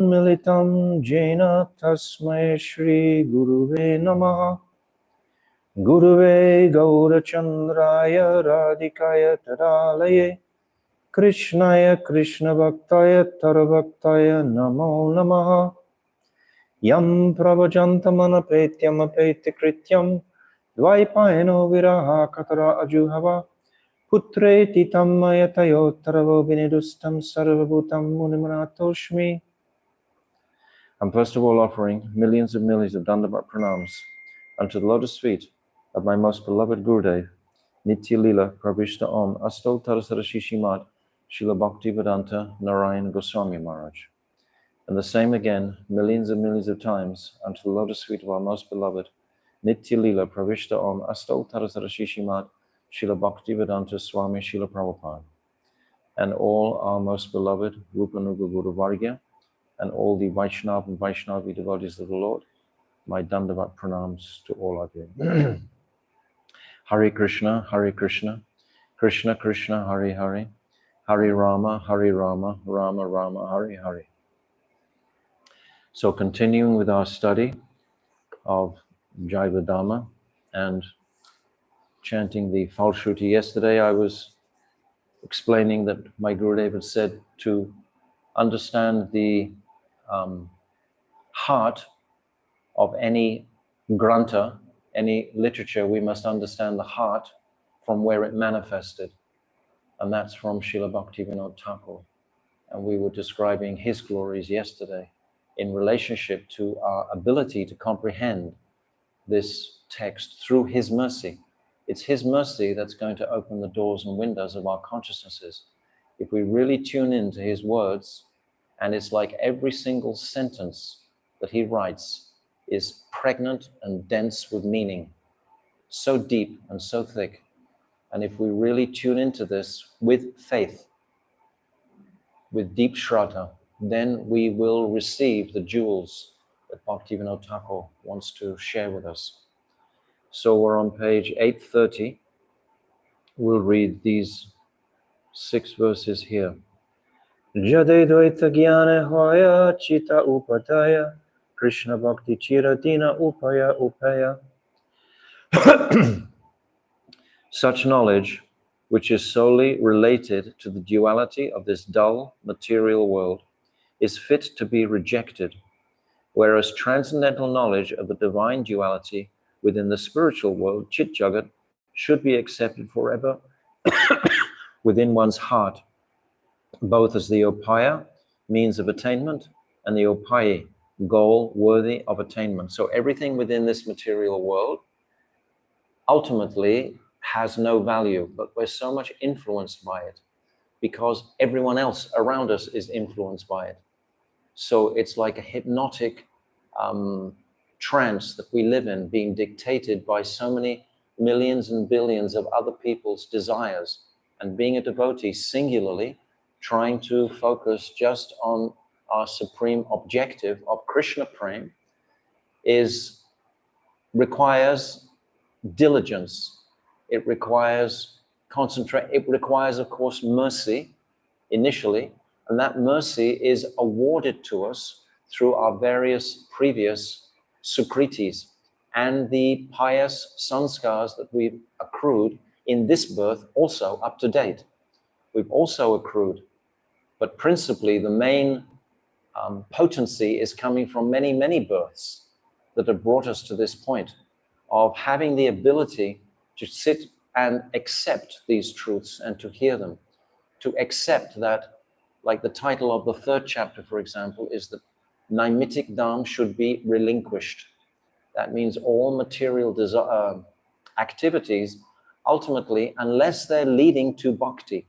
Militam Jena Tasmai Shri Guruve Namaha Guruve Gaurachandraya Radhikaya Tadalaye Krishnaya Krishna Bhaktaya Tarabhaktaya Namo Namaha Yam Pravajantamana Petyam Apeti Krityam Dvaipayano Viraha Katara Ajuhava Putreti Tammayatayotaravo Vinidustam Sarvabhutam Munimanatoshmi. I'm first of all offering millions of Dandavat pranams unto the lotus feet of my most beloved Gurudev, Nitya Lila Prabhishta Om Astol Tarasarashishimat Srila Bhaktivedanta Narayan Goswami Maharaj. And the same again, millions of times unto the lotus feet of our most beloved, Nitya Lila Pravishta Om Astol Tarasarashishimat Srila Bhaktivedanta Swami Srila Prabhupada. And all our most beloved Rupanuga Guru Vargya, and all the Vaishnava and Vaishnavi devotees of the Lord, my Dandavat pranams to all of you. Hare Krishna, Krishna Krishna, Hare Hare, Hare Rama, Rama Rama, Hare Hare. So continuing with our study of Jaiva Dharma and chanting the Falshruti. Yesterday I was explaining that my Gurudev had said to understand the heart of any granta, any literature, we must understand the heart from where it manifested. And that's from Srila Bhaktivinoda Thakur. And we were describing his glories yesterday in relationship to our ability to comprehend this text through his mercy. It's his mercy that's going to open the doors and windows of our consciousnesses. If we really tune into his words, and it's like every single sentence that he writes is pregnant and dense with meaning, so deep and so thick. And if we really tune into this with faith, with deep shraddha, then we will receive the jewels that Bhaktivinoda Thakur wants to share with us. So we're on page 830. We'll read these 6 verses here. Jade dvaita jnana hoya chita upadaya Krishna bhakti chiradina upaya upaya. Such knowledge, which is solely related to the duality of this dull material world, is fit to be rejected, whereas transcendental knowledge of the divine duality within the spiritual world, Chit Jagat, should be accepted forever within one's heart, both as the upaya, means of attainment, and the upayi, goal worthy of attainment. So everything within this material world ultimately has no value, but we're so much influenced by it because everyone else around us is influenced by it. So it's like a hypnotic trance that we live in, being dictated by so many millions and billions of other people's desires. And being a devotee singularly, trying to focus just on our supreme objective of Krishna Prem requires diligence. It requires it requires, of course, mercy initially, and that mercy is awarded to us through our various previous sukritis and the pious sanskars that we've accrued in this birth, also up to date. We've also accrued, but principally the main potency is coming from many, many births that have brought us to this point of having the ability to sit and accept these truths and to hear them, to accept that, like the title of the 3rd chapter, for example, is that Naimitic Dham should be relinquished. That means all material activities, ultimately, unless they're leading to bhakti,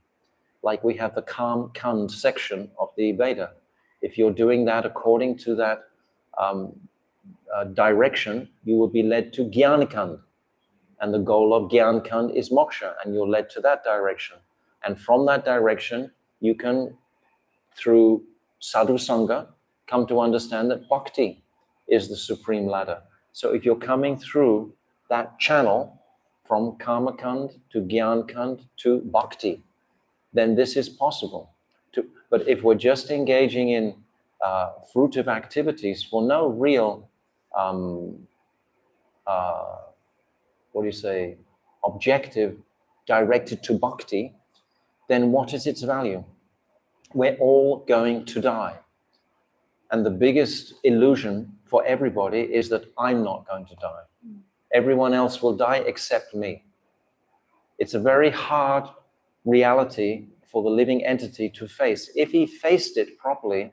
like we have the Kam Kand section of the Veda. If you're doing that according to that direction, you will be led to Jnana-kand. And the goal of Jnana-kand is moksha, and you're led to that direction. And from that direction, you can, through sadhu sangha, come to understand that bhakti is the supreme ladder. So if you're coming through that channel from Kama-kand to Jnana-kand to bhakti, then this is possible. But if we're just engaging in fruitive activities for no real, objective directed to bhakti, then what is its value? We're all going to die. And the biggest illusion for everybody is that I'm not going to die. Everyone else will die except me. It's a very hard reality for the living entity to face. If he faced it properly,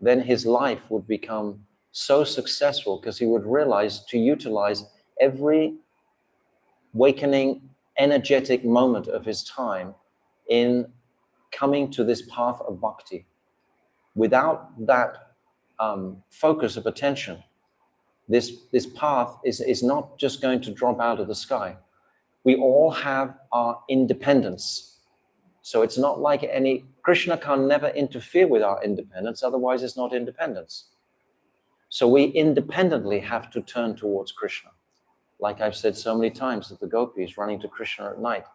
then his life would become so successful because he would realize to utilize every awakening, energetic moment of his time in coming to this path of bhakti. Without that focus of attention, this path is not just going to drop out of the sky. We all have our independence. So it's not like Krishna can never interfere with our independence, otherwise it's not independence. So we independently have to turn towards Krishna. Like I've said so many times, that the gopis running to Krishna at night,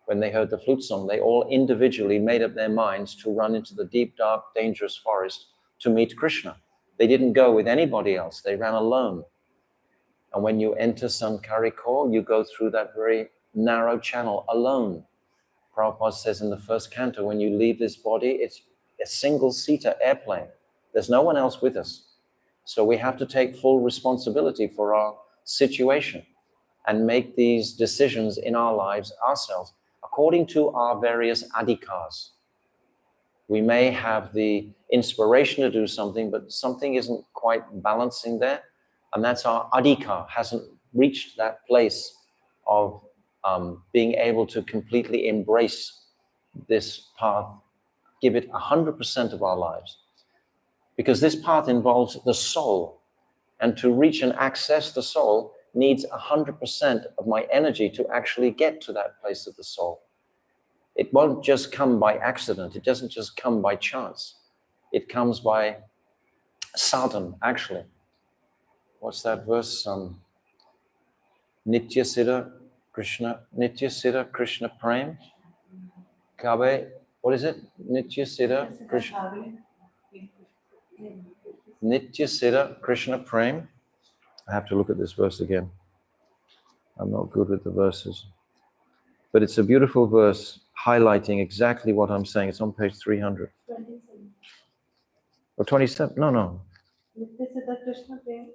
when they heard the flute song, they all individually made up their minds to run into the deep, dark, dangerous forest to meet Krishna. They didn't go with anybody else, they ran alone. And when you enter Sankarikor, you go through that very narrow channel alone. Prabhupada says in the first canto, when you leave this body, it's a single-seater airplane. There's no one else with us. So we have to take full responsibility for our situation and make these decisions in our lives ourselves, according to our various adhikars. We may have the inspiration to do something, but something isn't quite balancing there. And that's our adhikar, hasn't reached that place of being able to completely embrace this path, give it 100% of our lives. Because this path involves the soul. And to reach and access the soul needs 100% of my energy to actually get to that place of the soul. It won't just come by accident. It doesn't just come by chance. It comes by sadhana, actually. What's that verse? Nitya Siddha Krishna Prem. Kabe, what is it? Nitya Siddha Krishna. Nitya Siddha Krishna Prem. I have to look at this verse again. I'm not good with the verses. But it's a beautiful verse highlighting exactly what I'm saying. It's on page 300. 27. Or 27? No. Nitya Siddha Krishna Prem.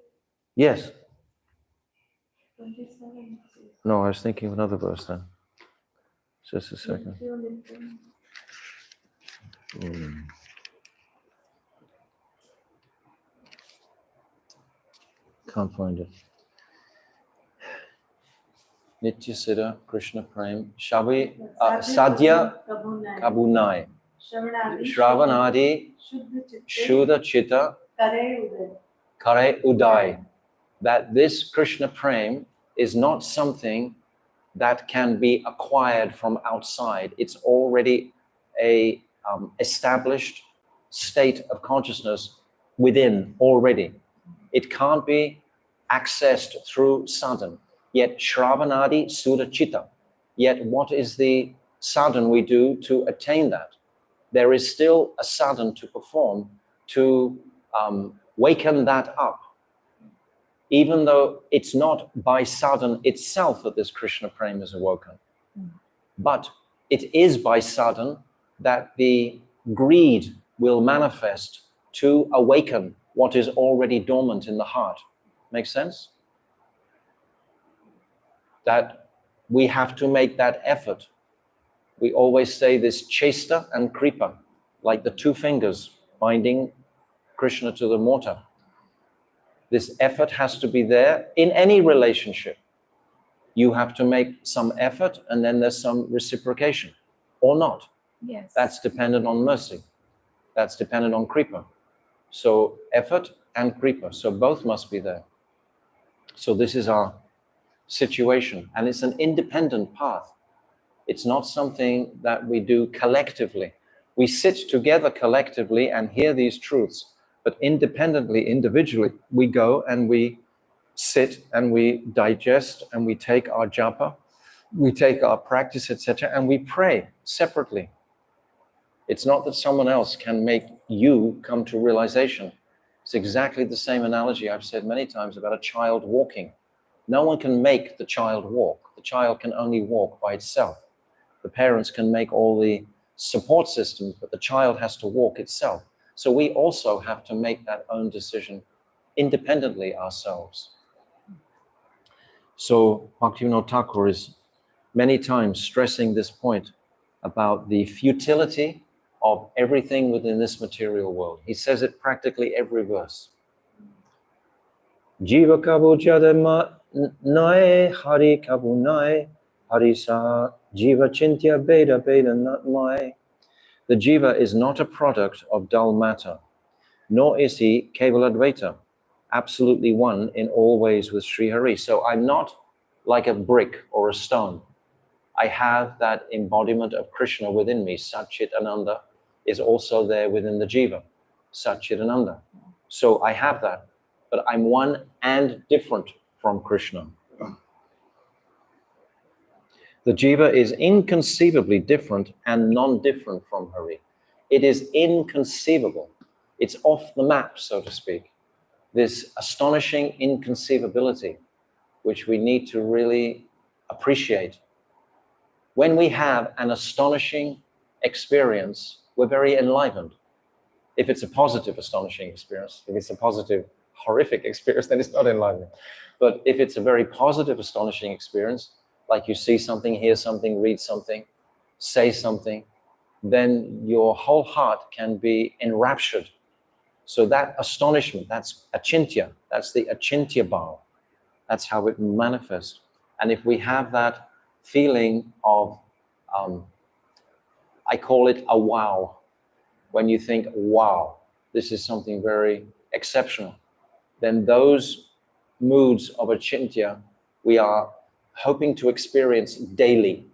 Yes. 27. No, I was thinking of another verse then. Just a second. Can't find it. Nitya Siddha Krishna Prem Shabi Sadhya Kabunai Shravanadi Shuddha Chitta Kare Uday. That this Krishna Prem is not something that can be acquired from outside. It's already a established state of consciousness within already. It can't be accessed through sadhana. Yet Shravanadi Sudha Chitta. Yet what is the sadhana we do to attain that? There is still a sadhana to perform to waken that up. Even though it's not by sadhana itself that this Krishna Prem is awoken. But it is by sadhana that the greed will manifest to awaken what is already dormant in the heart. Make sense? That we have to make that effort. We always say this chesta and kripa, like the two fingers binding Krishna to the mortar. This effort has to be there in any relationship. You have to make some effort and then there's some reciprocation, or not. Yes. That's dependent on mercy. That's dependent on kripa. So effort and kripa, so both must be there. So this is our situation, and it's an independent path. It's not something that we do collectively. We sit together collectively and hear these truths, but independently, individually, we go and we sit and we digest and we take our japa, we take our practice, etc., and we pray separately. It's not that someone else can make you come to realization. It's exactly the same analogy I've said many times about a child walking. No one can make the child walk. The child can only walk by itself. The parents can make all the support systems, but the child has to walk itself. So we also have to make that own decision independently ourselves. So Bhaktivinoda Thakur is many times stressing this point about the futility of everything within this material world. He says it practically every verse. Jiva kabu jadama nae hari kabu nae hari sa jiva chintya beda beda not mai. The jiva is not a product of dull matter, nor is he Kevaladvaita, absolutely one in all ways with Sri Hari. So I'm not like a brick or a stone. I have that embodiment of Krishna within me. Satchit Ananda is also there within the jiva, Satchit Ananda. So I have that, but I'm one and different from Krishna. The jiva is inconceivably different and non-different from Hari. It is inconceivable. It's off the map, so to speak. This astonishing inconceivability, which we need to really appreciate. When we have an astonishing experience, we're very enlivened. If it's a positive, astonishing experience, if it's a positive, horrific experience, then it's not enlivening. But if it's a very positive, astonishing experience, like you see something, hear something, read something, say something, then your whole heart can be enraptured. So that astonishment, that's achintya, that's the achintya bhava. That's how it manifests. And if we have that feeling of, I call it a wow, when you think, wow, this is something very exceptional, then those moods of achintya we are hoping to experience daily.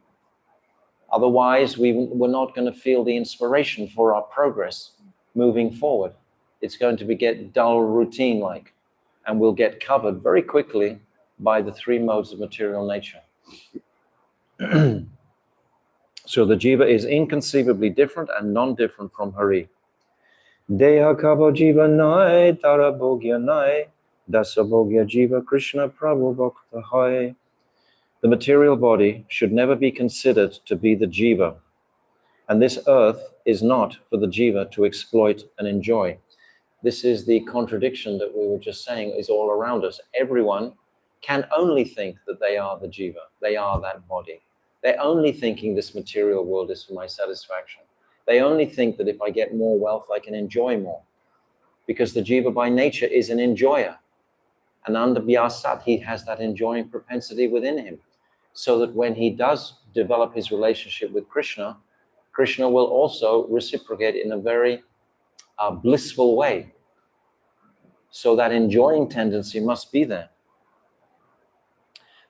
Otherwise, we're not going to feel the inspiration for our progress moving forward. It's going to get dull, routine-like, and we'll get covered very quickly by the three modes of material nature. So the jiva is inconceivably different and non-different from Hari. Deha kabo jiva nai, tara bhogya nai, dasa bhogya jiva Krishna prabhu bhakta hai. The material body should never be considered to be the jiva, and this earth is not for the jiva to exploit and enjoy. This is the contradiction that we were just saying is all around us. Everyone can only think that they are the jiva, they are that body. They're only thinking this material world is for my satisfaction. They only think that if I get more wealth, I can enjoy more. Because the jiva by nature is an enjoyer. And under Vyasat, he has that enjoying propensity within him. So that when he does develop his relationship with Krishna, Krishna will also reciprocate in a very blissful way. So that enjoying tendency must be there.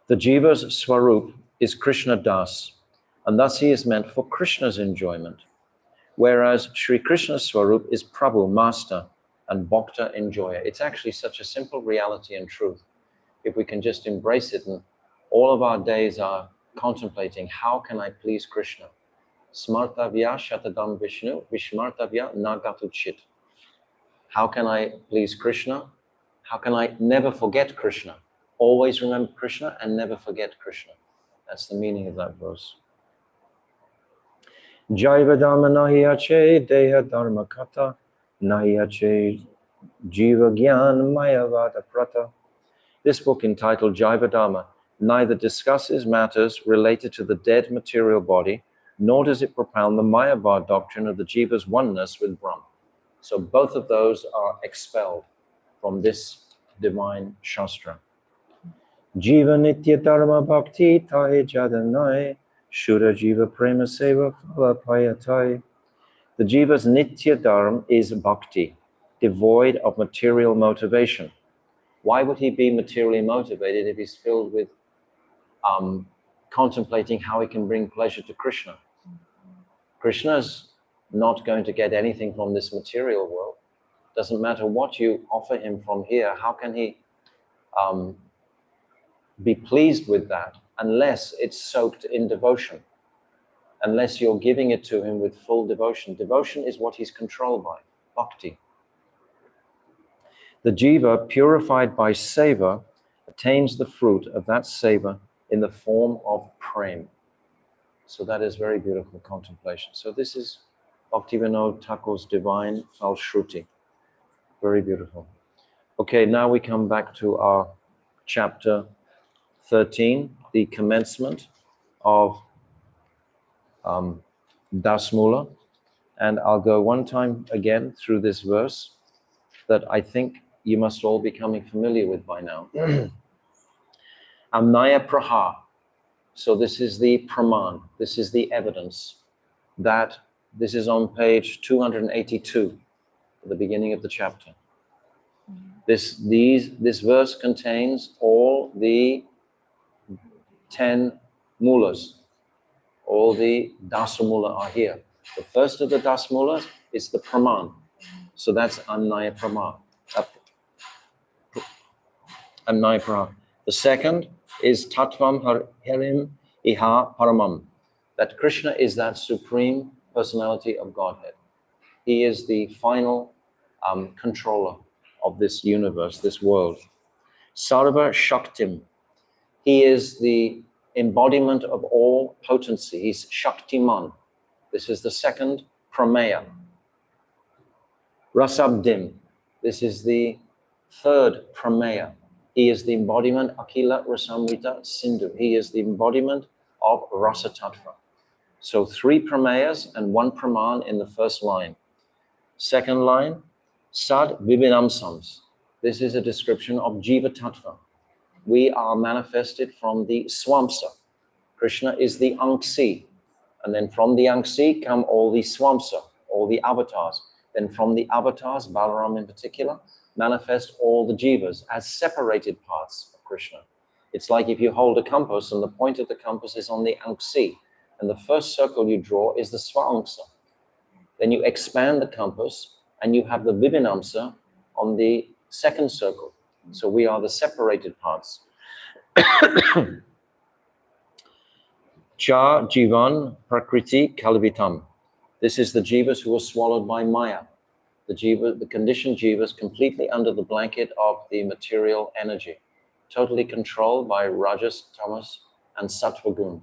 The jiva's swarup is Krishna Das, and thus he is meant for Krishna's enjoyment. Whereas Sri Krishna's swarup is Prabhu, master, and Bhakta, enjoyer. It's actually such a simple reality and truth. If we can just embrace it, and all of our days are contemplating, how can I please Krishna? Smartavya shatadam Vishnu, Vishmartavya nagatuchit. How can I please Krishna? How can I never forget Krishna? Always remember Krishna and never forget Krishna. That's the meaning of that verse. Jaiva Dharma nahiyache deha dharma kata nahiyache jiva gyan mayavada prata. This book entitled Jaiva Dharma neither discusses matters related to the dead material body, nor does it propound the Mayavad doctrine of the jiva's oneness with Brahma. So both of those are expelled from this divine shastra. Jiva nitya dharma bhakti tahe jadanai shura jiva prema seva phala payatai. The jiva's nitya dharma is bhakti, devoid of material motivation. Why would he be materially motivated if he's filled with contemplating how he can bring pleasure to Krishna? Krishna's not going to get anything from this material world. Doesn't matter what you offer him from here, how can he be pleased with that unless it's soaked in devotion? unless you're giving it to him with full devotion. Devotion is what he's controlled by, bhakti. The jiva, purified by seva, attains the fruit of that seva in the form of prem. So that is very beautiful contemplation. So this is Bhaktivinoda Thakur's divine Falshruti. Very beautiful. Okay, now we come back to our chapter 13, the commencement of Dasmula. And I'll go one time again through this verse that I think you must all be coming familiar with by now. Amnaya praha. So this is the praman, this is the evidence that this is on page 282, at the beginning of the chapter. This verse contains all the 10 mulas. All the dasamula are here. The first of the dasamulas is the praman. So that's Annaya Prama. Annaya Prama. The second is Tattvam Harim Iha Paramam. That Krishna is that supreme personality of Godhead. He is the final controller of this universe, this world. Sarva Shaktim. He is the embodiment of all potency. He's Shaktiman. This is the second Prameya. Rasabdim. This is the third Prameya. He is the embodiment Akila Rasamrita Sindhu. He is the embodiment of Rasa Tattva. So 3 Prameyas and 1 Praman in the first line. Second line, Sad Vibhinamsams. This is a description of Jiva Tattva. We are manifested from the Swamsa. Krishna is the Anksi. And then from the Anksi come all the Swamsa, all the avatars. Then from the avatars, Balaram in particular, manifest all the jivas as separated parts of Krishna. It's like if you hold a compass and the point of the compass is on the Anksi, and the first circle you draw is the Swaamsa. Then you expand the compass and you have the Vibhinamsa on the second circle. So we are the separated parts. Cha Jivan Prakriti Kalvitam. This is the jivas who are swallowed by Maya. The conditioned jivas completely under the blanket of the material energy, totally controlled by Rajas, Tamas, and Sattva Gun.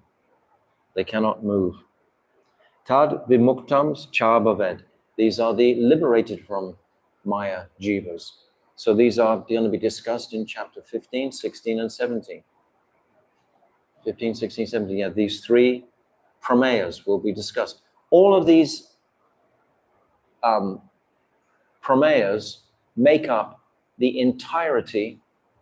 They cannot move. Tad Vimuktams Cha Bhaved. These are the liberated from Maya jivas. So these are going to be discussed in chapter 15, 16, and 17. 15, 16, 17, yeah, these 3 prameyas will be discussed. All of these prameyas make up the entirety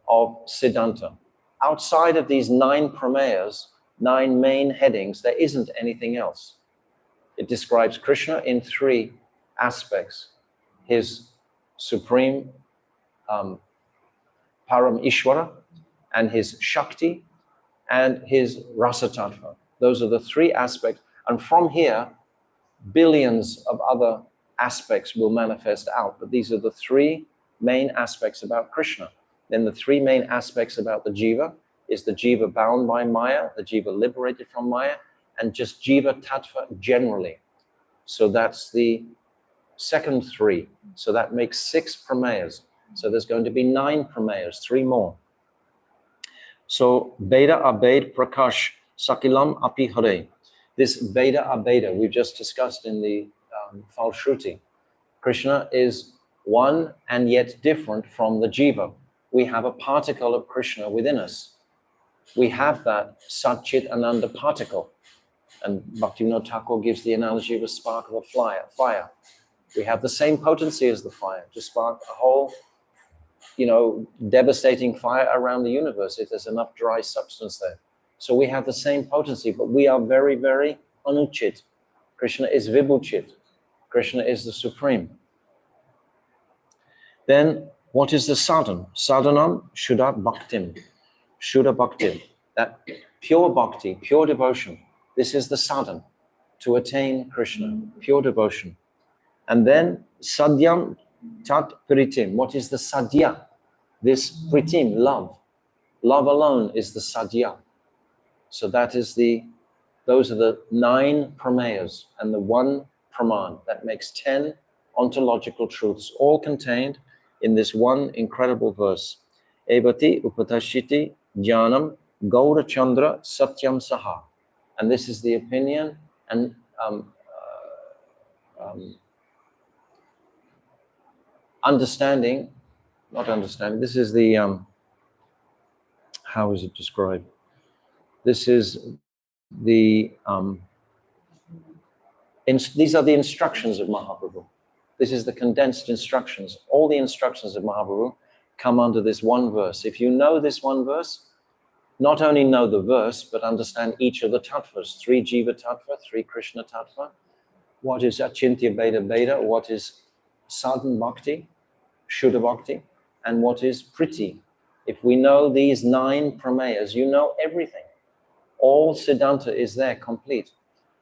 of Siddhanta. Outside of these 9 prameyas, 9 main headings, there isn't anything else. It describes Krishna in 3 aspects. His supreme Param Ishvara, and his Shakti, and his Rasa Tattva. Those are the 3 aspects. And from here, billions of other aspects will manifest out. But these are the 3 main aspects about Krishna. Then the 3 main aspects about the jiva is the jiva bound by Maya, the jiva liberated from Maya, and just jiva tattva generally. So that's the second 3. So that makes 6 prameyas. So there's going to be 9 prameyas, 3 more. So Veda Abed Prakash Sakilam Api Hare. This Veda Abeda we've just discussed in the Falshruti. Krishna is one and yet different from the jiva. We have a particle of Krishna within us. We have that Satchit Ananda particle. And Bhaktivinoda Thakur gives the analogy of a spark of a fire. We have the same potency as the fire to spark a whole, devastating fire around the universe if there's enough dry substance there. So we have the same potency, but we are very, very anuchit. Krishna is vibhuchit. Krishna is the supreme. Then what is the sadhan? Sadhanam Shuddha Bhaktim. Shuddha Bhaktim. That pure bhakti, pure devotion. This is the sadhan to attain Krishna, pure devotion. And then Sadyam Tat Pritim. What is the sadhya? This pritim, love. Love alone is the sadhya. So that is the Those are the 9 pramayas and the 1 praman. That makes 10 ontological truths, all contained in this one incredible verse. Evati upatashiti jnanam gaura chandra satyam saha. And this is the opinion and understanding, not understanding, this is the, how is it described? This is the, these are the instructions of Mahaprabhu. This is the condensed instructions. All the instructions of Mahaprabhu come under this one verse. If you know this one verse, not only know the verse, but understand each of the tattvas, 3 Jiva tattva, 3 Krishna tattva, what is Achintya Beda Beda, what is Sadhan Bhakti, Shuddha Bhakti, and what is Priti. If we know these 9 pramayas, you know everything. All Siddhanta is there, complete.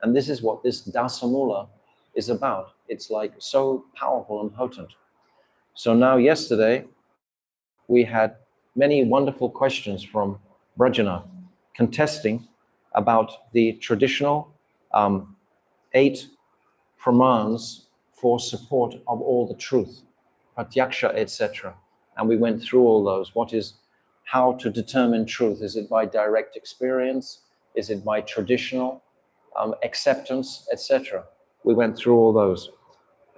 And this is what this Dasamula is about. It's like so powerful and potent. So now yesterday, we had many wonderful questions from Brajanath contesting about the traditional 8 pramans for support of all the truth, pratyaksha, etc. And we went through all those. What is, how to determine truth? Is it by direct experience? Is it by traditional acceptance, etc.? We went through all those.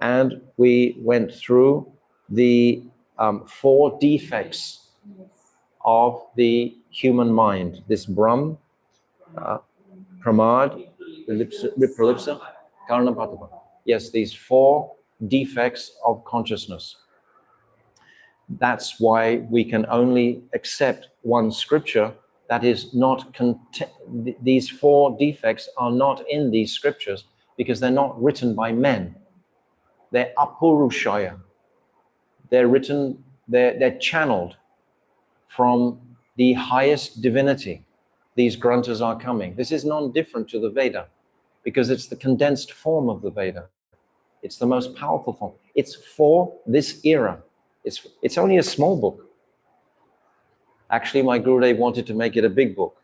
And we went through the 4 defects of the human mind. This Brahm, Pramad, Vipralipsa, Karnapatapa. Yes, these 4 defects of consciousness. That's why we can only accept one scripture that is not, these 4 defects are not in these scriptures because they're not written by men. They're apurushaya. They're written, they're channeled from the highest divinity. These granthas are coming. This is non-different to the Veda because it's the condensed form of the Veda. It's the most powerful form. It's for this era. It's only a small book. Actually, my Gurudev wanted to make it a big book.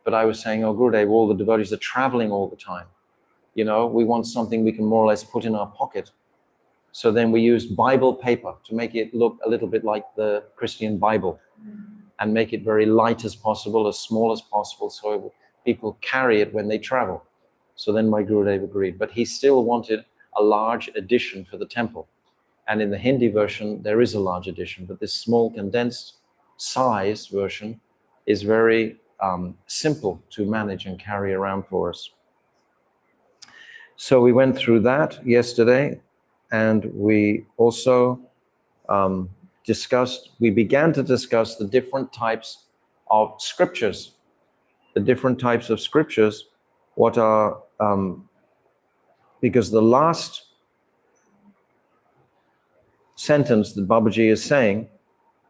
But I was saying, oh, Gurudev, all the devotees are traveling all the time. You know, we want something we can more or less put in our pocket. So then we used Bible paper to make it look a little bit like the Christian Bible and make it very light as possible, as small as possible, so people carry it when they travel. So then my Gurudev agreed. But he still wanted a large edition for the temple. And in the Hindi version, there is a large edition, but this small condensed size version is very simple to manage and carry around for us. So we went through that yesterday, and we also began to discuss the different types of scriptures. The different types of scriptures, what are, because the last sentence that Babaji is saying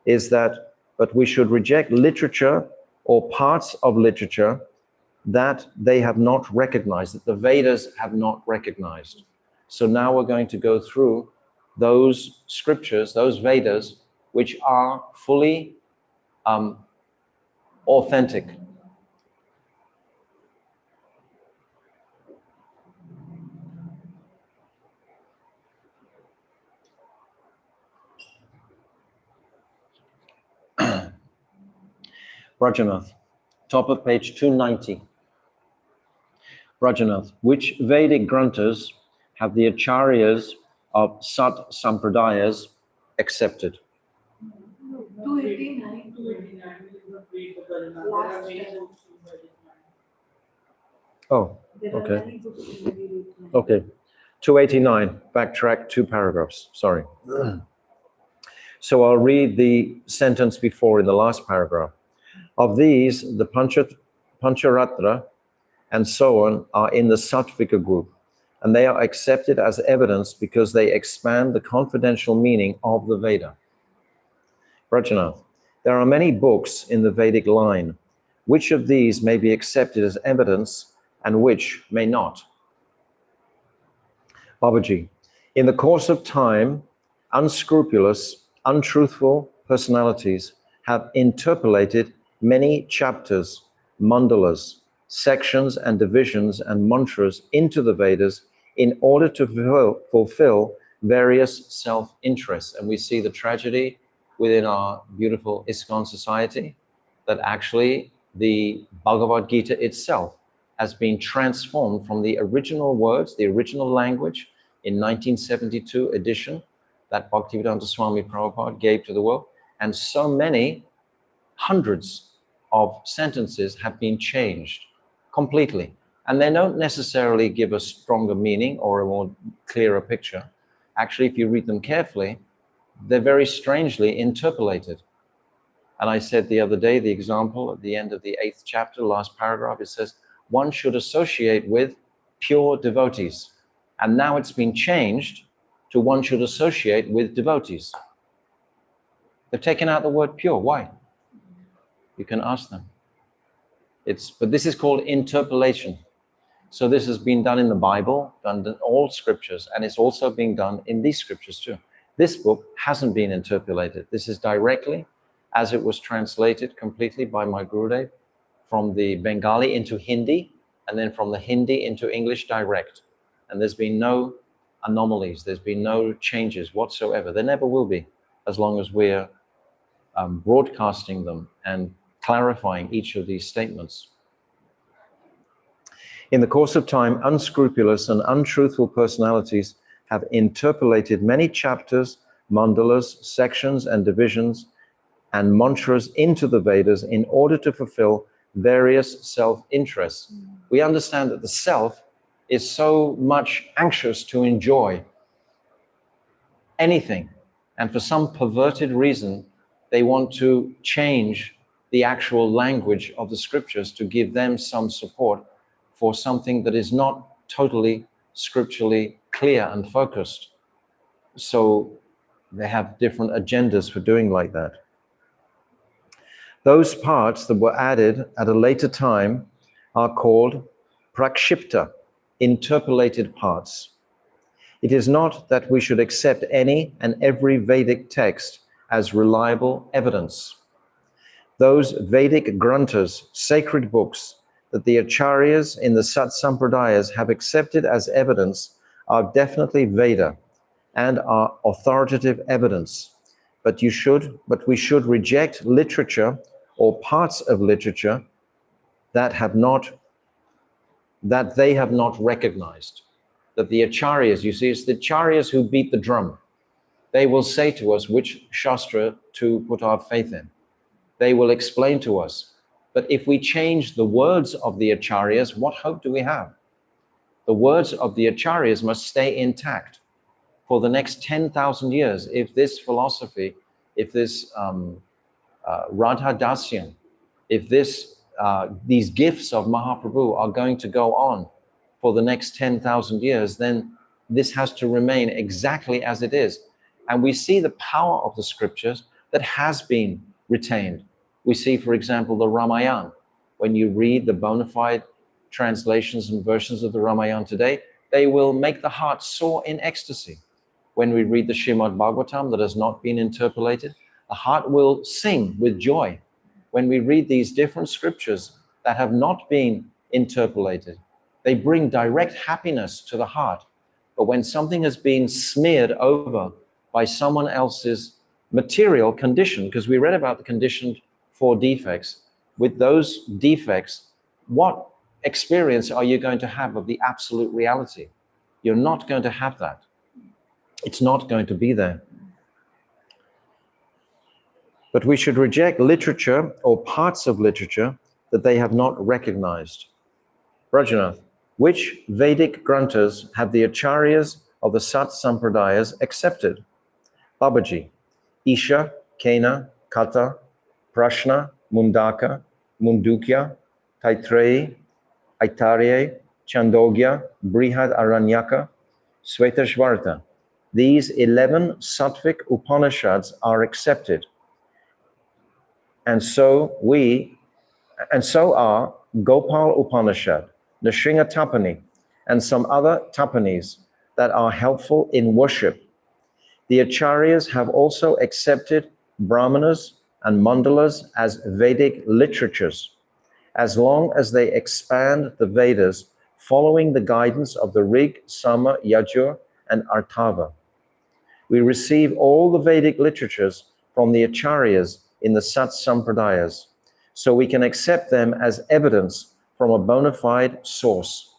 is that, but we should reject literature or parts of literature that they have not recognized, that the Vedas have not recognized. So now we're going to go through those scriptures, those Vedas, which are fully authentic. Brajanath, top of page 290. Brajanath, which Vedic granthas have the acharyas of Sat Sampradayas accepted? 289. Last Oh, there are okay. many books in the Vedic. Okay. 289, backtrack 2 paragraphs, sorry. So I'll read the sentence before in the last paragraph. Of these, the Pancharatra and so on are in the Sattvika group, and they are accepted as evidence because they expand the confidential meaning of the Veda. Brajanath, there are many books in the Vedic line. Which of these may be accepted as evidence and which may not? Babaji, in the course of time, unscrupulous, untruthful personalities have interpolated many chapters, mandalas, sections and divisions and mantras into the Vedas in order to fulfill various self-interests. And we see the tragedy within our beautiful ISKCON society that actually the Bhagavad Gita itself has been transformed from the original words, the original language in 1972 edition that Bhaktivedanta Swami Prabhupada gave to the world. And so many hundreds of sentences have been changed completely. And they don't necessarily give a stronger meaning or a more clearer picture. Actually, if you read them carefully, they're very strangely interpolated. And I said the other day, the example at the end of the 8th chapter, last paragraph, it says, one should associate with pure devotees. And now it's been changed to one should associate with devotees. They've taken out the word pure. Why? You can ask them. But this is called interpolation. So this has been done in the Bible, done in all scriptures, and it's also being done in these scriptures too. This book hasn't been interpolated. This is directly, as it was translated completely by my Gurudev, from the Bengali into Hindi, and then from the Hindi into English direct. And there's been no anomalies, there's been no changes whatsoever. There never will be, as long as we're broadcasting them and clarifying each of these statements. In the course of time, unscrupulous and untruthful personalities have interpolated many chapters, mandalas, sections and divisions and mantras into the Vedas in order to fulfill various self-interests. We understand that the self is so much anxious to enjoy anything, and for some perverted reason, they want to change the actual language of the scriptures to give them some support for something that is not totally scripturally clear and focused. So they have different agendas for doing like that. Those parts that were added at a later time are called prakshipta, interpolated parts. It is not that we should accept any and every Vedic text as reliable evidence. Those Vedic granthas, sacred books, that the acharyas in the Sat Sampradayas have accepted as evidence are definitely Veda and are authoritative evidence. But we should reject literature or parts of literature that they have not recognized. That the acharyas, you see, it's the acharyas who beat the drum. They will say to us which shastra to put our faith in. They will explain to us. But if we change the words of the acharyas, what hope do we have? The words of the acharyas must stay intact for the next 10,000 years. If this philosophy, if this Radha Dasyan, if these gifts of Mahaprabhu are going to go on for the next 10,000 years, then this has to remain exactly as it is. And we see the power of the scriptures that has been retained. We see, for example, the Ramayana. When you read the bona fide translations and versions of the Ramayana today, they will make the heart soar in ecstasy. When we read the Srimad Bhagavatam that has not been interpolated, the heart will sing with joy. When we read these different scriptures that have not been interpolated, they bring direct happiness to the heart. But when something has been smeared over by someone else's material condition, because we read about the conditioned 4 defects, with those defects, what experience are you going to have of the absolute reality? You're not going to have that. It's not going to be there. But we should reject literature or parts of literature that they have not recognized. Rajanath, which Vedic granthas have the acharyas of the Sat Sampradayas accepted? Babaji, Isha, Kena, Kata, Prashna, Mundaka, Mundukya, Taittreyi, Aitarya, Chandogya, Brihad Aranyaka, Svetashvarta. These 11 Sattvic Upanishads are accepted. And so are Gopal Upanishad, Nrsinga Tapani, and some other Tapanis that are helpful in worship. The acharyas have also accepted Brahmanas and mandalas as Vedic literatures, as long as they expand the Vedas following the guidance of the Rig, Sama, Yajur, and Artava. We receive all the Vedic literatures from the Acharyas in the Sat Sampradayas, so we can accept them as evidence from a bona fide source.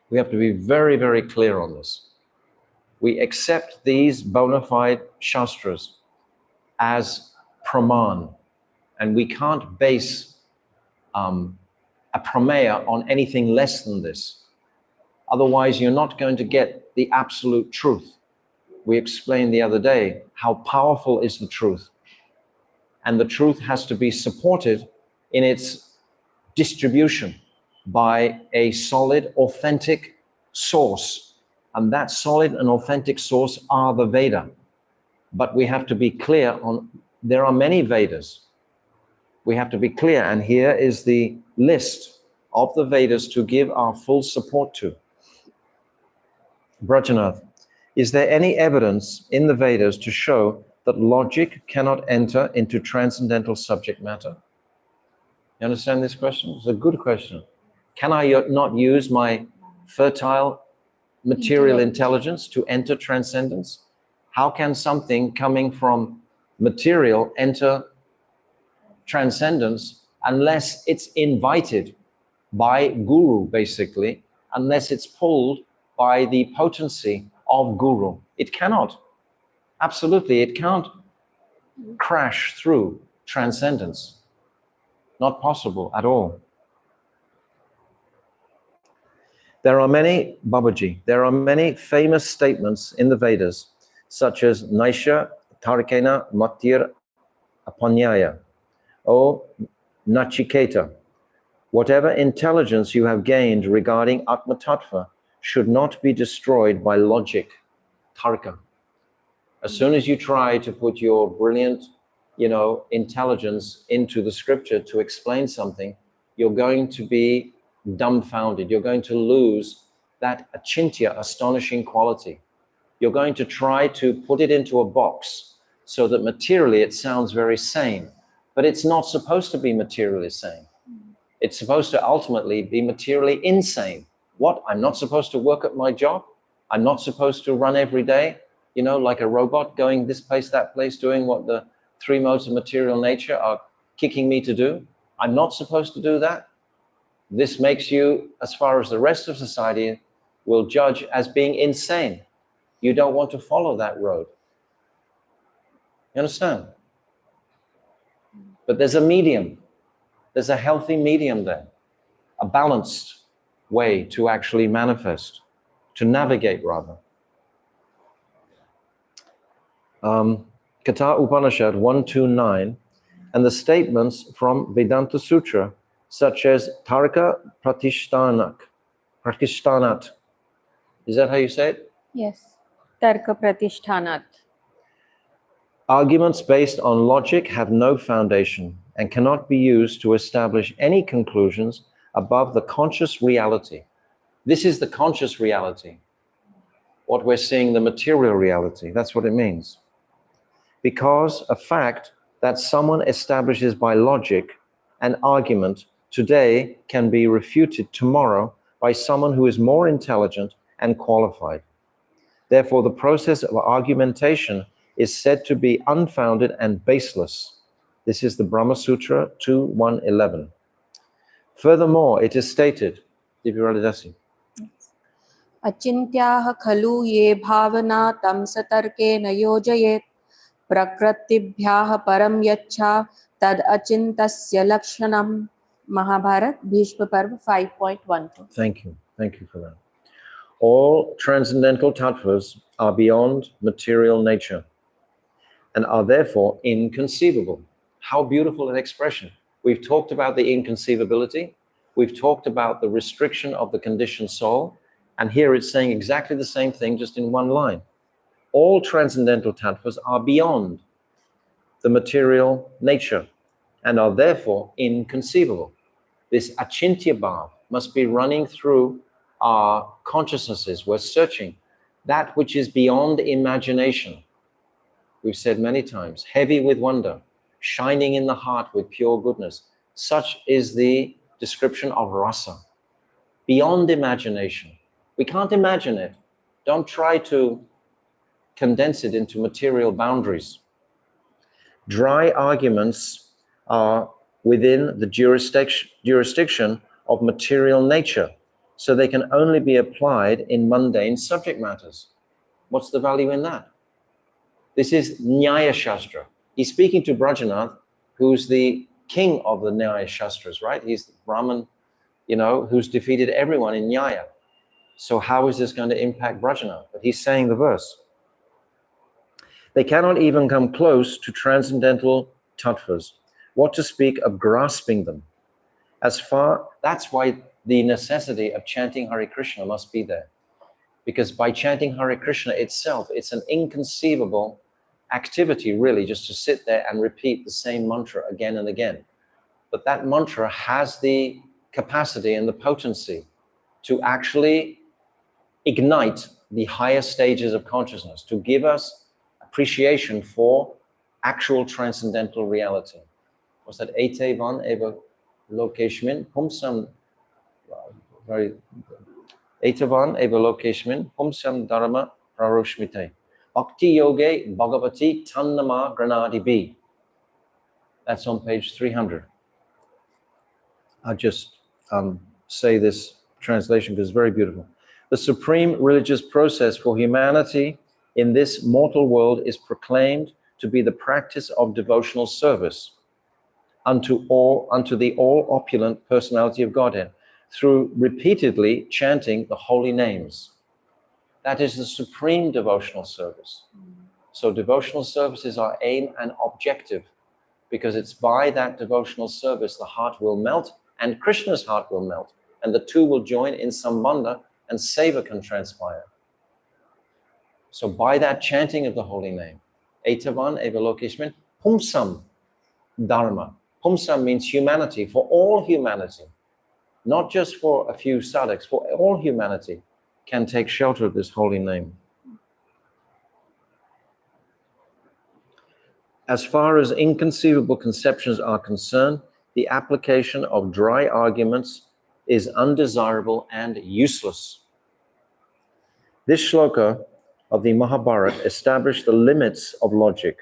We have to be very, very clear on this. We accept these bona fide shastras as praman, and we can't base a prameya on anything less than this. Otherwise, you're not going to get the absolute truth. We explained the other day how powerful is the truth. And the truth has to be supported in its distribution by a solid, authentic source. And that solid and authentic source are the Veda. But we have to be clear on, there are many Vedas. We have to be clear, and here is the list of the Vedas to give our full support to. Brajanath, is there any evidence in the Vedas to show that logic cannot enter into transcendental subject matter? You understand this question? It's a good question. Can I not use my fertile material intelligence to enter transcendence? How can something coming from material enter transcendence unless it's invited by guru, basically, unless it's pulled by the potency of guru? It cannot. Absolutely, it can't crash through transcendence. Not possible at all. There are many, Babaji, there are many famous statements in the Vedas, such as Naisha Tarkena Matir Apanyaya, O Nachiketa. Whatever intelligence you have gained regarding Atma Tattva should not be destroyed by logic, tarka. As soon as you try to put your brilliant, intelligence into the scripture to explain something, you're going to be dumbfounded. You're going to lose that achintya, astonishing quality. You're going to try to put it into a box so that materially it sounds very sane, but it's not supposed to be materially sane. It's supposed to ultimately be materially insane. What? I'm not supposed to work at my job? I'm not supposed to run every day, like a robot, going this place, that place, doing what the three modes of material nature are kicking me to do? I'm not supposed to do that? This makes you, as far as the rest of society will judge, as being insane. You don't want to follow that road. You understand? But there's a medium. There's a healthy medium there, a balanced way to actually manifest, to navigate rather. Katha Upanishad 129, and the statements from Vedanta Sutra, such as Tarka Pratishtanat. Is that how you say it? Yes. Tarka Pratishtanat. Arguments based on logic have no foundation and cannot be used to establish any conclusions above the conscious reality. This is the conscious reality. What we're seeing, the material reality, that's what it means. Because a fact that someone establishes by logic, an argument today can be refuted tomorrow by someone who is more intelligent and qualified. Therefore, the process of argumentation is said to be unfounded and baseless. This is the Brahma Sutra 2.1.11. Furthermore, it is stated, Divyaradasi, Achintyaha khalu ye bhavana tam satarke na yojayet prakratibhyaha param yacha tad achintasya lakshanam. Mahabharat, Bhishma Parva 5.12. Thank you for that. All transcendental tattvas are beyond material nature and are therefore inconceivable. How beautiful an expression. We've talked about the inconceivability. We've talked about the restriction of the conditioned soul. And here it's saying exactly the same thing, just in one line. All transcendental tattvas are beyond the material nature and are therefore inconceivable. This achintya bhav must be running through our consciousnesses. We're searching that which is beyond imagination. We've said many times, heavy with wonder, shining in the heart with pure goodness. Such is the description of rasa, beyond imagination. We can't imagine it. Don't try to condense it into material boundaries. Dry arguments are within the jurisdiction of material nature, so they can only be applied in mundane subject matters. What's the value in that? This is Nyaya Shastra. He's speaking to Brajanath, who's the king of the Nyaya Shastras, right? He's the Brahman, who's defeated everyone in Nyaya. So how is this going to impact Brajanath? But he's saying the verse. They cannot even come close to transcendental tattvas. What to speak of grasping them? That's why the necessity of chanting Hare Krishna must be there. Because by chanting Hare Krishna itself, it's an inconceivable activity, really, just to sit there and repeat the same mantra again and again. But that mantra has the capacity and the potency to actually ignite the higher stages of consciousness, to give us appreciation for actual transcendental reality. Was that Etevan eva lokeshmin humsam Etevan eva lokeshmin humsam dharma praroshmite bhakti yoge bhagavati tannama granadi bi. That's on page 300. I'll just say this translation because it's very beautiful. The supreme religious process for humanity in this mortal world is proclaimed to be the practice of devotional service unto the all opulent personality of Godhead through repeatedly chanting the holy names. That is the supreme devotional service. So devotional service is our aim and objective, because it's by that devotional service the heart will melt and Krishna's heart will melt, and the two will join in sambandha and seva can transpire. So by that chanting of the holy name, Etavan evalokishmin humsam dharma. Humsam means humanity, for all humanity, not just for a few sadhaks, for all humanity can take shelter of this holy name. As far as inconceivable conceptions are concerned, the application of dry arguments is undesirable and useless. This shloka of the Mahabharata established the limits of logic,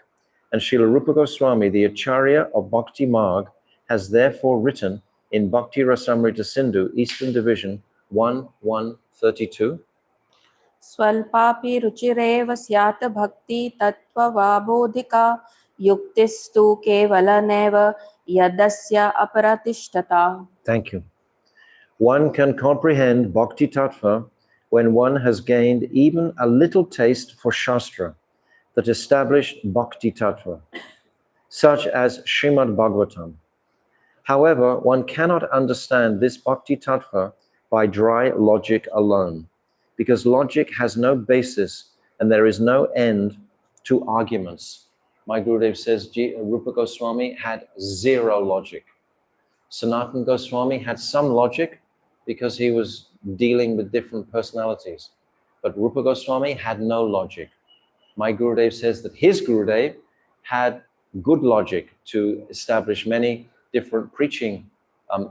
and Srila Rupa Goswami, the Acharya of Bhakti Marg, has therefore written in Bhakti Rasamrita Sindhu, Eastern Division 1.1.32, स्वल्पापि रुचिरेव स्यात् भक्ति तत्त्ववाबोधिका युक्तिस्तु केवलनेव यदस्य अपरतिष्ठता. Thank you. One can comprehend Bhakti Tattva when one has gained even a little taste for Shastra that established Bhakti Tattva, such as Srimad Bhagavatam. However, one cannot understand this Bhakti Tattva by dry logic alone, because logic has no basis and there is no end to arguments. My Gurudev says Rupa Goswami had zero logic. Sanatana Goswami had some logic because he was dealing with different personalities. But Rupa Goswami had no logic. My Gurudev says that his Gurudev had good logic to establish many different preaching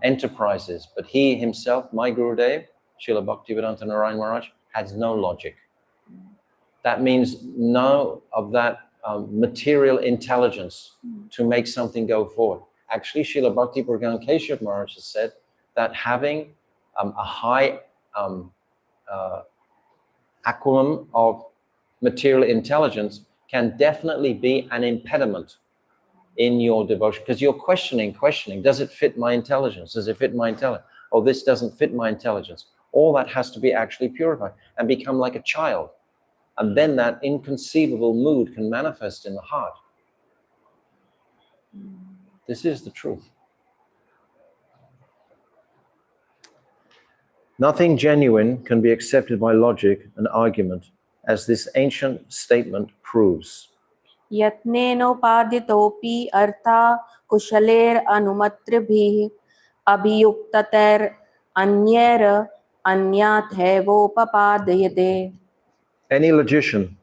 enterprises. But he himself, my Gurudev, Srila Bhaktivedanta Narayan Maharaj, has no logic. That means no of that material intelligence to make something go forward. Actually, Srila Bhakti Pragan Keshav Maharaj has said that having a high acumen of material intelligence can definitely be an impediment in your devotion, because you're questioning, does it fit my intelligence? Does it fit my intelligence? Oh, this doesn't fit my intelligence. All that has to be actually purified and become like a child. And then that inconceivable mood can manifest in the heart. This is the truth. Nothing genuine can be accepted by logic and argument, as this ancient statement proves. यत्नेनोपादितोऽपि Artha कुशलेर अनुमत्रिभिः अभियुक्ततेर अन्येर अन्याथैवोपपादयते. Any logician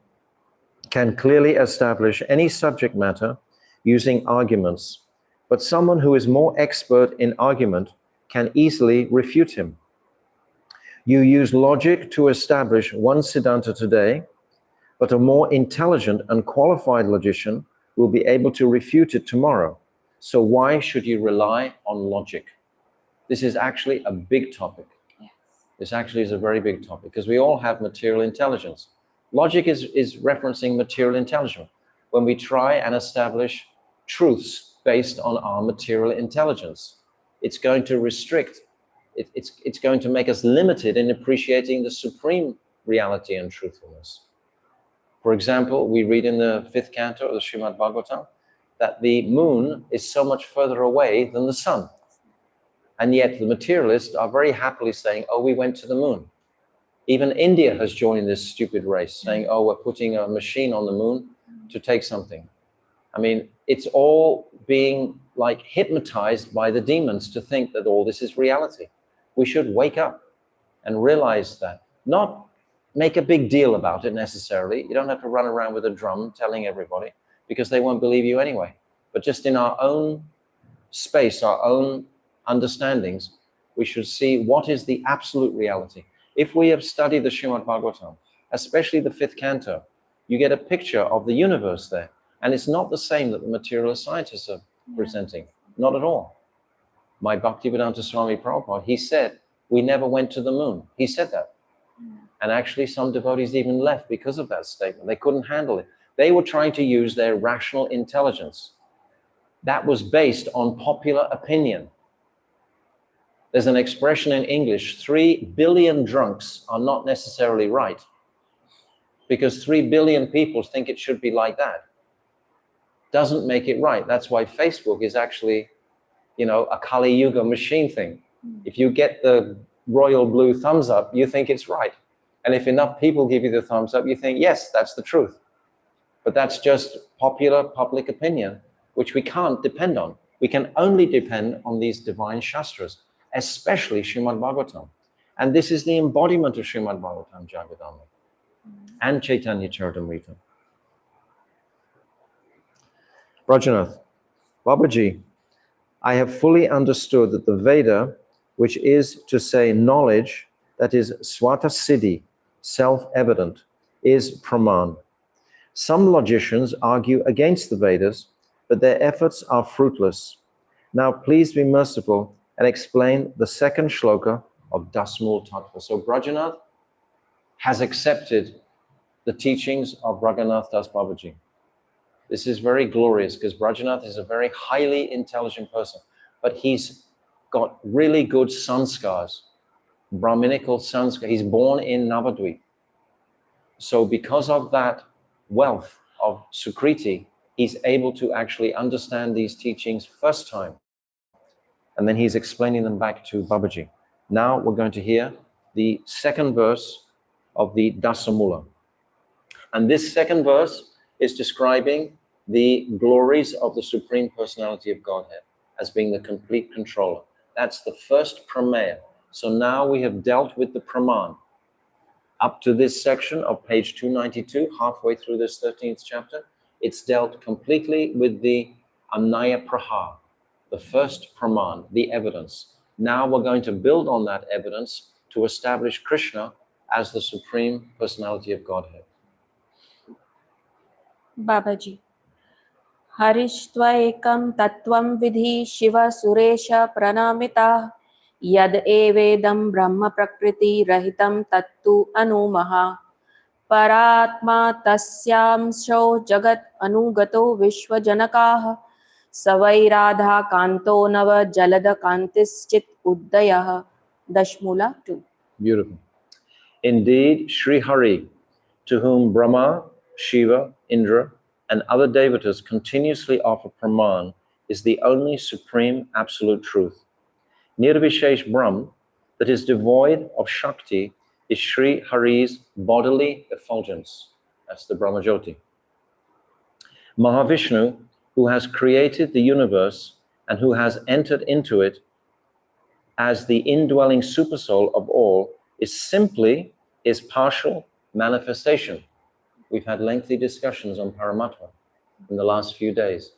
can clearly establish any subject matter using arguments, but someone who is more expert in argument can easily refute him. You use logic to establish one Siddhanta today, but a more intelligent and qualified logician will be able to refute it tomorrow. So why should you rely on logic? This is actually a big topic. Yes. This actually is a very big topic because we all have material intelligence. Logic is referencing material intelligence. When we try and establish truths based on our material intelligence, it's going to restrict, it's going to make us limited in appreciating the supreme reality and truthfulness. For example, we read in the 5th canto of the Srimad Bhagavatam that the moon is so much further away than the sun. And yet the materialists are very happily saying, oh, we went to the moon. Even India has joined this stupid race, saying, oh, we're putting a machine on the moon to take something. I mean, it's all being like hypnotized by the demons to think that all this is reality. We should wake up and realize that, not make a big deal about it necessarily. You don't have to run around with a drum telling everybody because they won't believe you anyway. But just in our own space, our own understandings, we should see what is the absolute reality. If we have studied the Srimad Bhagavatam, especially the 5th canto, you get a picture of the universe there. And it's not the same that the materialist scientists are presenting. Not at all. My Bhaktivedanta Swami Prabhupada, he said, we never went to the moon. He said that. And actually some devotees even left because of that statement. They couldn't handle it. They were trying to use their rational intelligence. That was based on popular opinion. There's an expression in English, 3 billion drunks are not necessarily right. Because 3 billion people think it should be like that. Doesn't make it right. That's why Facebook is actually, you know, a Kali Yuga machine thing. If you get the royal blue thumbs up, you think it's right. And if enough people give you the thumbs up, you think, yes, that's the truth. But that's just popular public opinion, which we can't depend on. We can only depend on these divine shastras, especially Srimad Bhagavatam. And this is the embodiment of Srimad Bhagavatam, Jaiva and Chaitanya Charitamrita. Rajanath, Babaji, I have fully understood that the Veda, which is to say knowledge that is swatasiddhi, self-evident, is praman. Some logicians argue against the Vedas, but their efforts are fruitless. Now please be merciful and explain the second shloka of Dasmul Tattva. So Brajanath has accepted the teachings of Raghunath Das Babaji. This is very glorious because Brajanath is a very highly intelligent person, but he's got really good sanskars, Brahminical sanskar. He's born in Navadvip. So because of that wealth of Sukriti, he's able to actually understand these teachings first time. And then he's explaining them back to Babaji. Now we're going to hear the second verse of the Dasamula. And this second verse is describing the glories of the Supreme Personality of Godhead as being the complete controller. That's the first prameya. So now we have dealt with the praman. Up to this section of page 292, halfway through this 13th chapter, it's dealt completely with the anaya praha, the first praman, the evidence. Now we're going to build on that evidence to establish Krishna as the Supreme Personality of Godhead. Babaji. Harishtvekam tattvam vidhi Shiva Suresha pranamita yad evedam brahma prakriti rahitam tattu anumaha paratma tasyam sho jagat anugato vishwajanakah savai radha kanto nava jalada kantischit uddayah. Dashmula 2. Beautiful. Indeed, Sri Hari, to whom Brahma, Shiva, Indra, and other devatas continuously offer praman, is the only supreme absolute truth. Nirvishesh Brahm, that is devoid of Shakti, is Sri Hari's bodily effulgence. That's the Brahmajyoti. Mahavishnu, who has created the universe and who has entered into it as the indwelling supersoul of all, is simply his partial manifestation. We've had lengthy discussions on Paramatma in the last few days.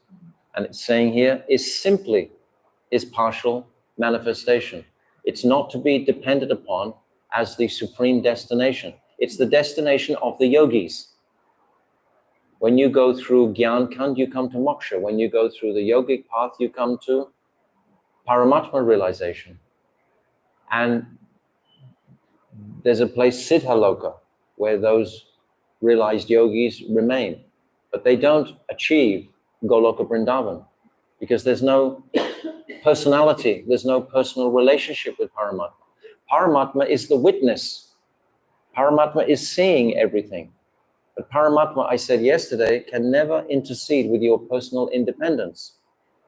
And it's saying here is partial manifestation. It's not to be depended upon as the supreme destination. It's the destination of the yogis. When you go through Gyan Kand, you come to moksha. When you go through the yogic path, you come to Paramatma realization. And there's a place, Siddhaloka, where those realized yogis remain. But they don't achieve Goloka Vrindavan because there's no personality, there's no personal relationship with Paramatma. Paramatma is the witness. Paramatma is seeing everything. But Paramatma, I said yesterday, can never intercede with your personal independence.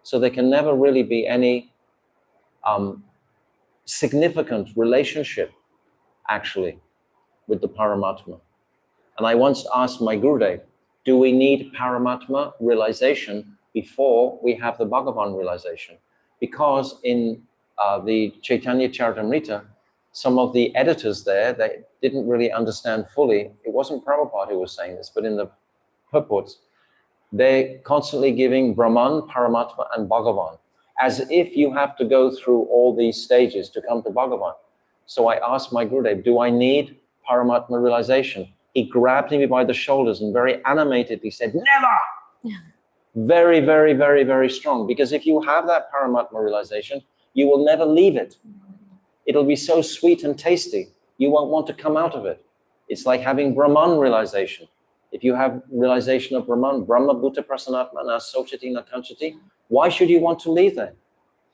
So there can never really be any significant relationship, actually, with the Paramatma. And I once asked my Gurudev, do we need Paramatma realization before we have the Bhagavan realization? Because in the Chaitanya Charitamrita, some of the editors there, they didn't really understand fully. It wasn't Prabhupada who was saying this, but in the purports, they're constantly giving Brahman, Paramatma, and Bhagavan, as if you have to go through all these stages to come to Bhagavan. So I asked my Gurudev, do I need Paramatma realization? He grabbed me by the shoulders and very animatedly said, never! Very, very, very, very strong. Because if you have that Paramatma realization, you will never leave it. It'll be so sweet and tasty, you won't want to come out of it. It's like having Brahman realization. If you have realization of Brahman, Brahma Bhuta Prasanatma na Sochati na Kanchati, why should you want to leave there?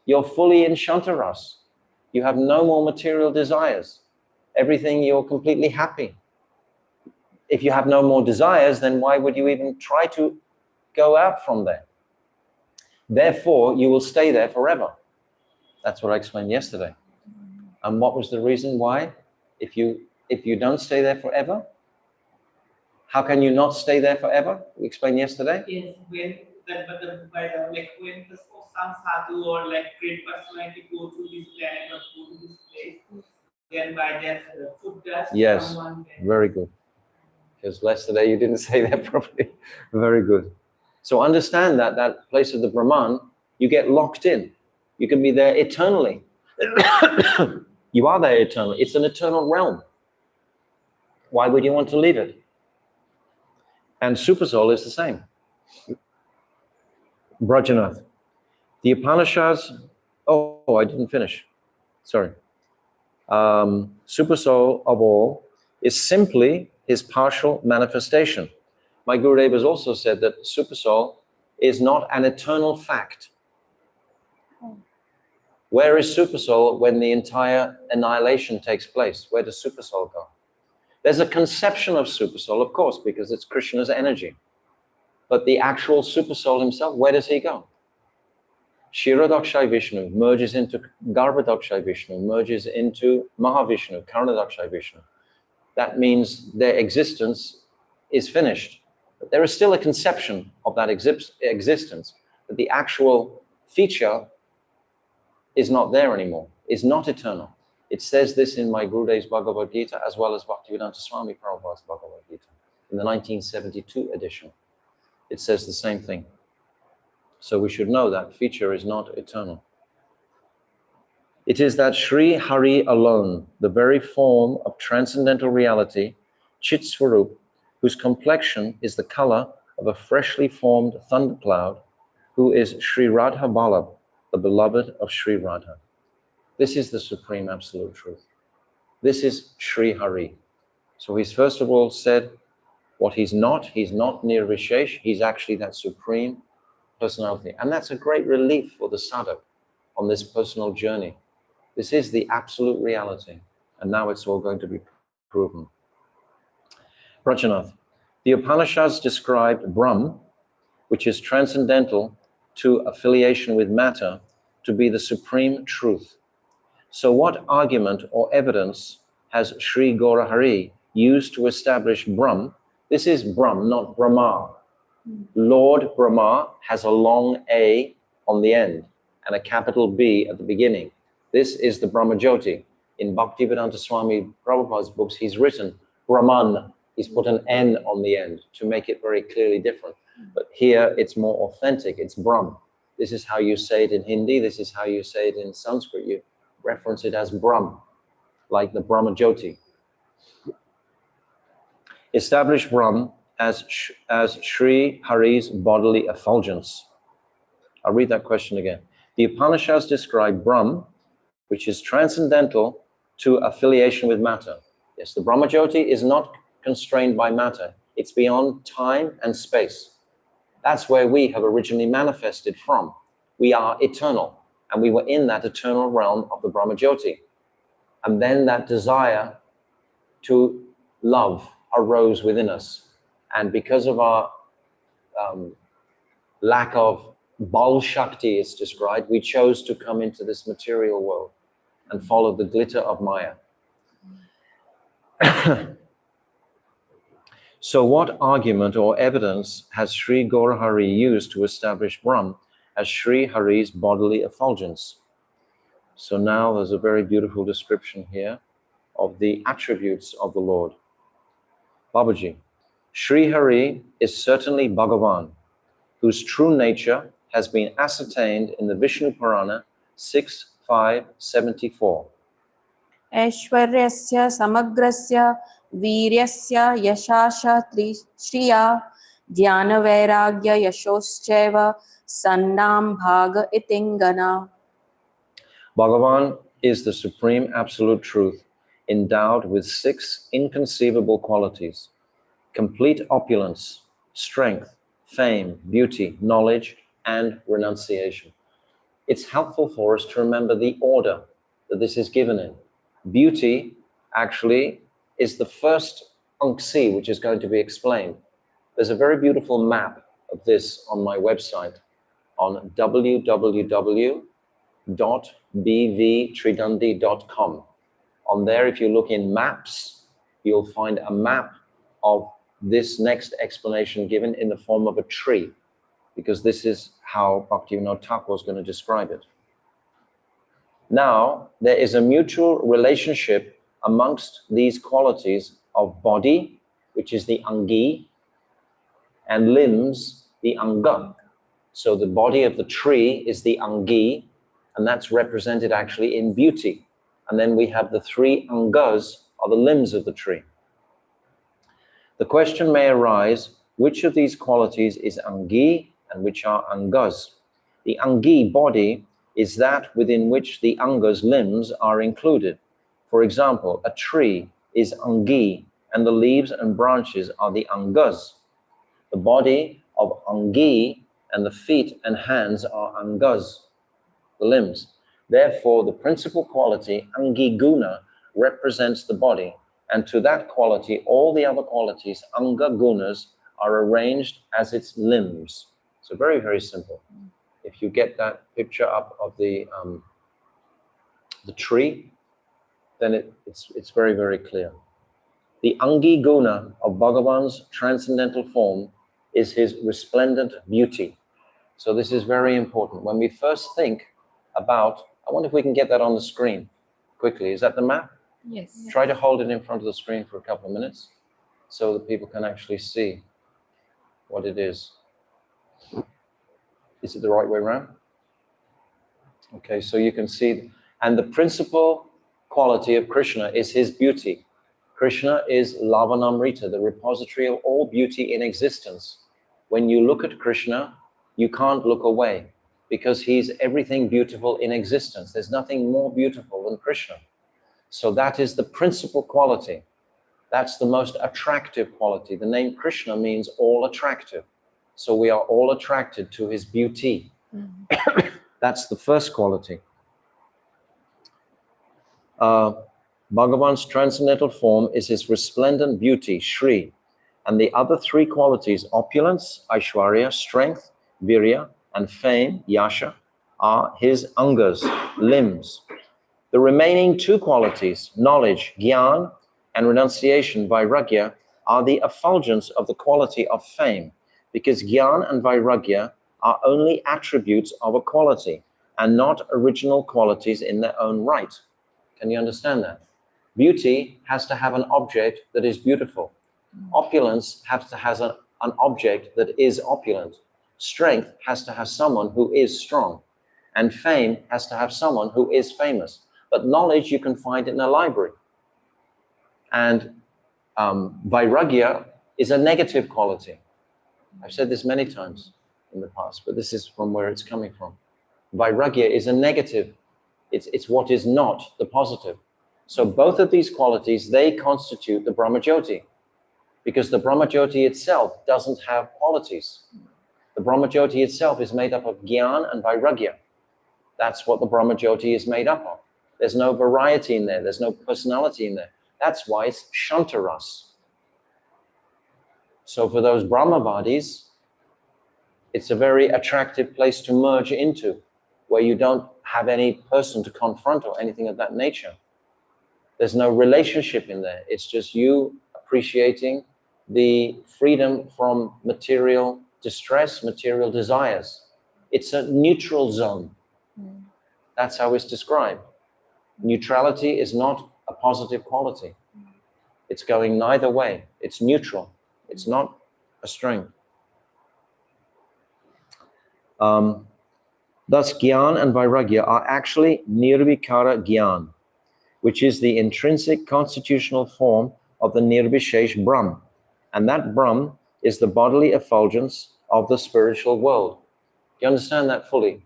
You're fully in Shantaras. You have no more material desires. Everything, you're completely happy. If you have no more desires, then why would you even try to go out from there? Therefore, you will stay there forever. That's what I explained yesterday. And what was the reason why? If you don't stay there forever, how can you not stay there forever? We explained yesterday. Yes, when when some sadhu or like great personality go to this planet or go to this place, then by their food dust. Yes, very good. Because yesterday you didn't say that properly. Very good. So understand that that place of the Brahman, you get locked in. You can be there eternally. You are there eternally. It's an eternal realm. Why would you want to leave it? And Supersoul is the same. Brajanath. The Upanishads, oh, I didn't finish. Sorry. Supersoul of all is simply his partial manifestation. My Gurudev has also said that Supersoul is not an eternal fact. Where is Supersoul when the entire annihilation takes place? Where does Supersoul go? There's a conception of Supersoul, of course, because it's Krishna's energy. But the actual Supersoul himself, where does he go? Kshirodakshai Vishnu merges into Garbhodakshai Vishnu, merges into Mahavishnu, Karanadakshai Vishnu. That means their existence is finished. But there is still a conception of that existence, but the actual feature is not there anymore, is not eternal. It says this in my Gurudev's Bhagavad Gita as well as Bhaktivedanta Swami Prabhupada's Bhagavad Gita in the 1972 edition. It says the same thing. So we should know that feature is not eternal. It is that Sri Hari alone, the very form of transcendental reality, Chit Swarup, whose complexion is the color of a freshly formed thundercloud, who is Sri Radha Ballabh, the beloved of Sri Radha. This is the supreme absolute truth. This is Sri Hari. So he's first of all said what he's not Nirvishesh, he's actually that supreme personality. And that's a great relief for the sadhak on this personal journey. This is the absolute reality. And now it's all going to be proven. Prajanath, the Upanishads described Brahm, which is transcendental to affiliation with matter, to be the supreme truth. So what argument or evidence has Sri Gaurahari used to establish Brahm? This is Brahm, not Brahma. Lord Brahma has a long A on the end and a capital B at the beginning. This is the Brahmajyoti. In Bhaktivedanta Swami Prabhupada's books, he's written Brahman. He's put an N on the end to make it very clearly different. But here it's more authentic, it's Brahm. This is how you say it in Hindi, this is how you say it in Sanskrit. You reference it as Brahm, like the Brahma Jyoti. Establish Brahm as Sri Hari's bodily effulgence. I'll read that question again. The Upanishads describe Brahm, which is transcendental to affiliation with matter. Yes, the Brahma Jyoti is not constrained by matter. It's beyond time and space. That's where we have originally manifested from. We are eternal, and we were in that eternal realm of the Brahma Jyoti. And then that desire to love arose within us. And because of our lack of Bal Shakti, it's described, we chose to come into this material world and follow the glitter of Maya. So what argument or evidence has Sri Gaurahari used to establish Brahm as Sri Hari's bodily effulgence? So now there's a very beautiful description here of the attributes of the Lord. Babaji, Sri Hari is certainly Bhagavan, whose true nature has been ascertained in the Vishnu Purana 6.5.74. ऐश्वर्यस्य समग्रस्य वीर्यस्य यशाश श्रिया ज्ञानवैराग्य यशोश्चैव सन्नाम भाग इतिंगना. Bhagavan is the supreme absolute truth, endowed with 6 inconceivable qualities: complete opulence, strength, fame, beauty, knowledge, and renunciation. It's helpful for us to remember the order that this is given in. Beauty actually is the first Anksi, which is going to be explained. There's a very beautiful map of this on my website on www.bvtridandi.com. On there, if you look in maps, you'll find a map of this next explanation given in the form of a tree, because this is how Bhaktivinoda Thakur is going to describe it. Now, there is a mutual relationship amongst these qualities of body, which is the Angi, and limbs, the Anga. So the body of the tree is the Angi, and that's represented actually in beauty. And then we have the 3 Angas, are the limbs of the tree. The question may arise, which of these qualities is Angi and which are Angas? The Angi, body, is that within which the Angas, limbs, are included. For example, a tree is Angi, and the leaves and branches are the Angas. The body of Angi and the feet and hands are Angas, the limbs. Therefore, the principal quality, Angi Guna, represents the body, and to that quality, all the other qualities, Anga Gunas, are arranged as its limbs. So very, very simple. If you get that picture up of the tree, then it's very, very clear. The Angi Guna of Bhagavan's transcendental form is his resplendent beauty. So this is very important. When we first think about, I wonder if we can get that on the screen quickly. Is that the map? Yes. Try to hold it in front of the screen for a couple of minutes so that people can actually see what it is. Is it the right way around? Okay, so you can see, and the principal quality of Krishna is his beauty. Krishna is Lavanamrita, the repository of all beauty in existence. When you look at Krishna, you can't look away because he's everything beautiful in existence. There's nothing more beautiful than Krishna. So that is the principal quality. That's the most attractive quality. The name Krishna means all attractive. So we are all attracted to his beauty. Mm-hmm. That's the first quality. Bhagavan's transcendental form is his resplendent beauty, Shri. And the other 3 qualities, opulence, Aishwarya, strength, Virya, and fame, Yasha, are his Angas, limbs. The remaining 2 qualities, knowledge, Gyan, and renunciation, Vairagya, are the effulgence of the quality of fame, because Gyan and Vairagya are only attributes of a quality and not original qualities in their own right. Can you understand that? Beauty has to have an object that is beautiful. Opulence has to have an object that is opulent. Strength has to have someone who is strong. And fame has to have someone who is famous. But knowledge you can find in a library. And vairagya is a negative quality. I've said this many times in the past, but this is from where it's coming from. Vairagya is a negative. It's what is not the positive. So both of these qualities, they constitute the Brahmajyoti, because the Brahmajyoti itself doesn't have qualities. The Brahmajyoti itself is made up of Gyan and Vairagya. That's what the Brahmajyoti is made up of. There's no variety in there. There's no personality in there. That's why it's Shantaras. So for those Brahmavadis, it's a very attractive place to merge into, where you don't have any person to confront or anything of that nature. There's no relationship in there. It's just you appreciating the freedom from material distress, material desires. It's a neutral zone. That's how it's described. Neutrality is not a positive quality. It's going neither way. It's neutral. It's not a strength. Thus, Gyan and Vairagya are actually Nirvikara Gyan, which is the intrinsic constitutional form of the Nirvishesh Brahm. And that Brahm is the bodily effulgence of the spiritual world. Do you understand that fully?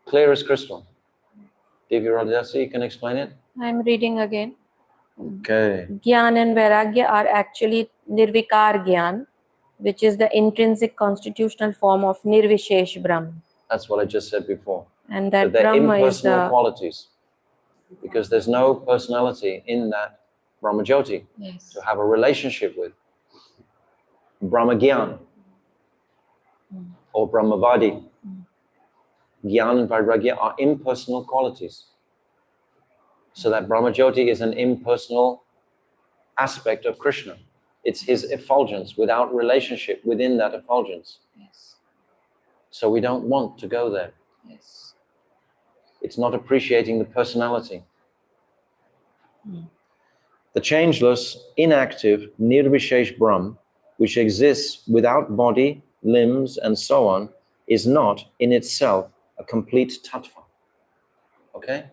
Clear as crystal. Divya Radhasi, you can explain it? I'm reading again. Okay. Gyan and Vairagya are actually Nirvikar Gyan, which is the intrinsic constitutional form of Nirvishesh Brahm. That's what I just said before. And So that they're Brahma is impersonal the... qualities, because there's no personality in that Brahmajyoti to have a relationship with. Brahmagyan or Brahmavadi. Gyan and Vairagya are impersonal qualities. So that Brahmajyoti is an impersonal aspect of Krishna. It's his effulgence without relationship within that effulgence. Yes. So we don't want to go there. Yes. It's not appreciating the personality. The changeless, inactive, Nirvishesh Brahm, which exists without body, limbs, and so on, is not in itself a complete tattva. Okay?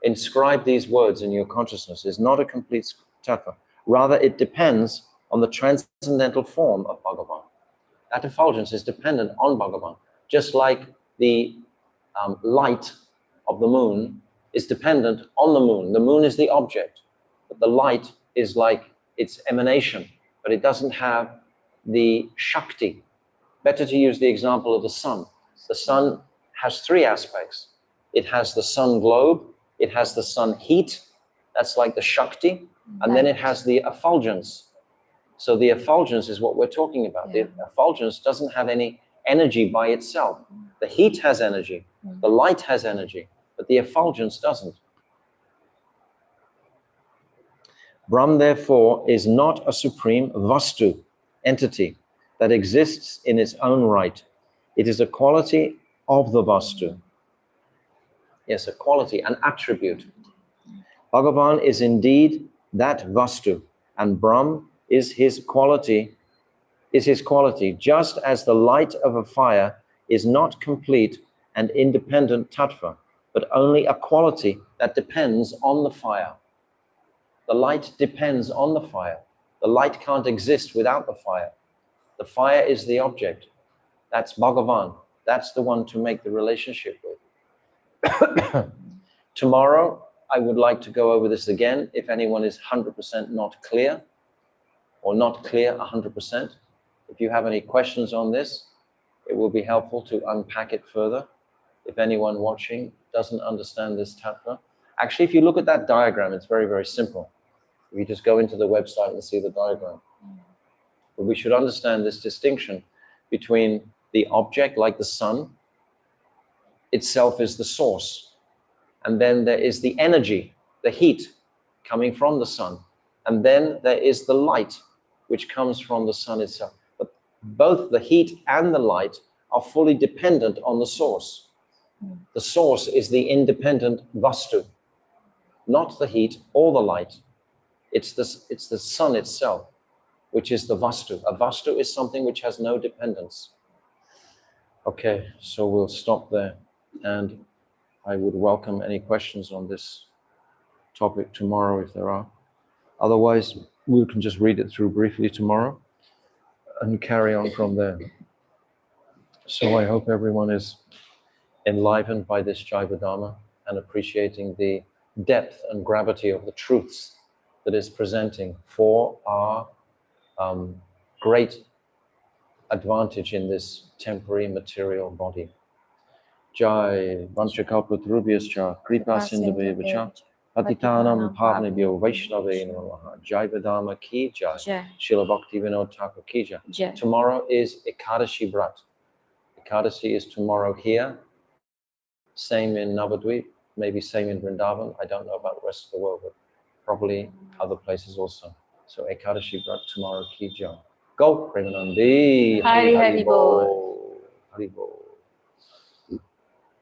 Inscribe these words in your consciousness. Is not a complete tattva. Rather, it depends on the transcendental form of Bhagavan. That effulgence is dependent on Bhagavan, just like the light of the moon is dependent on the moon. The moon is the object, but the light is like its emanation, but it doesn't have the Shakti. Better to use the example of the sun. The sun has three aspects. It has the sun globe, it has the sun heat, that's like the Shakti, and then it has the effulgence. So the effulgence is what we're talking about. The effulgence doesn't have any energy by itself. The heat has energy, the light has energy, but the effulgence doesn't. Brahm, therefore, is not a supreme vastu, entity, that exists in its own right. It is a quality of the vastu. Yes, a quality, an attribute. Bhagavan is indeed that vastu, and Brahm is his quality, just as the light of a fire is not complete and independent tattva, but only a quality that depends on the fire. The light depends on the fire. The light can't exist without the fire. The fire is the object. That's Bhagavan. That's the one to make the relationship with. Tomorrow, I would like to go over this again if anyone is 100% not clear, or not clear 100%. If you have any questions on this, it will be helpful to unpack it further. If anyone watching doesn't understand this tattva. Actually, if you look at that diagram, it's very, very simple. If you just go into the website and see the diagram. But we should understand this distinction between the object, like the sun, itself is the source. And then there is the energy, the heat coming from the sun. And then there is the light, which comes from the sun itself. But both the heat and the light are fully dependent on the source. The source is the independent vastu, not the heat or the light. It's the sun itself. which is the vastu. A vastu is something which has no dependence. Okay, so we'll stop there, and I would welcome any questions on this topic tomorrow if there are. Otherwise, we can just read it through briefly tomorrow and carry on from there. So I hope everyone is enlivened by this Jaiva Dharma and appreciating the depth and gravity of the truths that is presenting for our great advantage in this temporary material body. Jai Vanchakalpatarubhyascha Kripa Sindhaveva Patitanam Pavnebhyo Vaishnave Namaha. Jaiva Dharma ki jai. Srila Bhakti Vinod Thakur ki jai. Tomorrow is Ekadashi Vrat. Ekadashi is tomorrow here. Same in Navadvip, maybe same in Vrindavan. I don't know about the rest of the world, but probably other places also. So Ekadashi Vrat tomorrow ki jai. Go Premanandi. Hari Hari Bol. Hari Bol.